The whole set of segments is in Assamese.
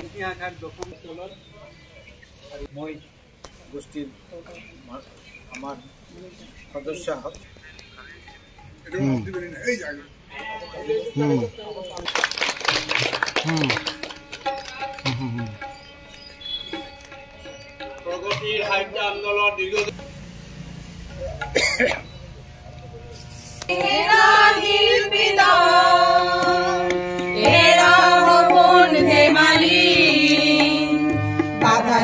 ইতিহাস দশম তলত মই গোষ্ঠীৰ আমাৰ সদস্য প্ৰগতিৰ সাহিত্য আন্দোলন দীৰ্ঘ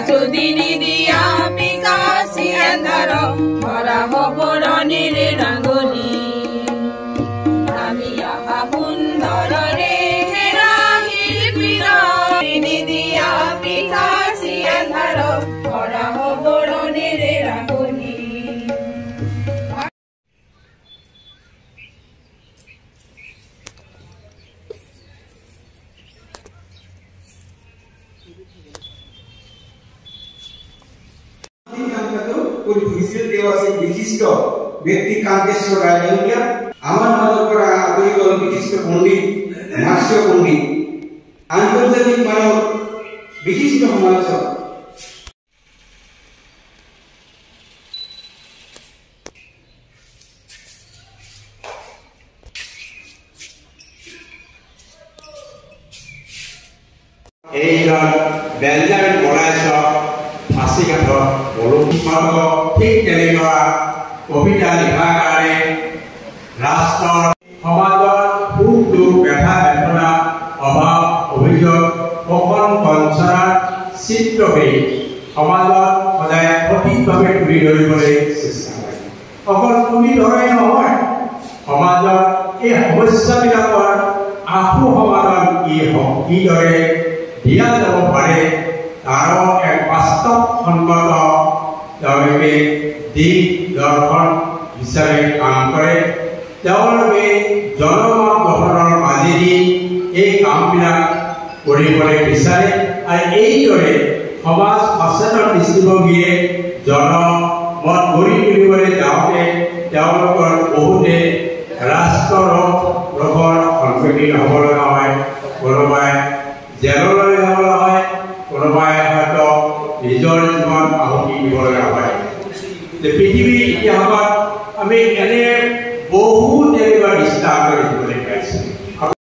যদি নিদিয়া পিকাসি এন্ধার ভরা হবরণের রাঙ্গনি আমি আহা সুন্দর রে হেরাহিল পির নিদিয়া পিকাসি এন্ধার ভরা হবরণের রাঙ্গনি বিশিষ্ট ব্যক্তি কান্তেশ্বর রায় দেউলিয়া আমার মত করা আদরিগল বিশিষ্ট পণ্ডিত মার্ক্স পণ্ডিত আন্তর্জাতিক মানব বিশিষ্ট সমালোচক এইজন বেঞ্জামিন বৰাইছক ফাঁচিঘাটত বলুমাৰ্গ ঠিক তেনেকুৱা কবিতা লিখাৰ কাৰণে ৰাষ্ট্ৰৰ সমাজৰ সুখ দুখ ব্যথা বেদনা অভাৱ অভিযোগ সকল বঞ্চনাৰ চিত্ৰ হৈ সমাজত সদায় সঠিকভাৱে তুলি ধৰিবলৈ চেষ্টা কৰে। অকল তুলি ধৰাই নহয়, সমাজৰ এই সমস্যাবিলাকৰ আশু সমাধান কিদৰে দিয়া যাব পাৰে তাৰো এক বাস্তৱসন্মত তেওঁলোকে দিশ দৰ্শন হিচাপে কাম কৰে। তেওঁলোকে জনমত গঠনৰ মাজেদি এই কামবিলাক কৰিবলৈ বিচাৰে আৰু এইদৰে সমাজ সচেতন দৃষ্টিভংগীৰে জনমত গঢ়ি তুলিবলৈ যাওঁতে তেওঁলোকৰ বহুতে ৰাষ্ট্ৰৰ সন্মুখীন হ'ব লগা হয়। কোনোবাই জেললৈ যাব লগা হয়, কোনোবাই হয়তো নিজৰ জীৱন আহুতি দিব লগা হয়। পৃথিৱীৰ ইতিহাসত আমি এনে বহু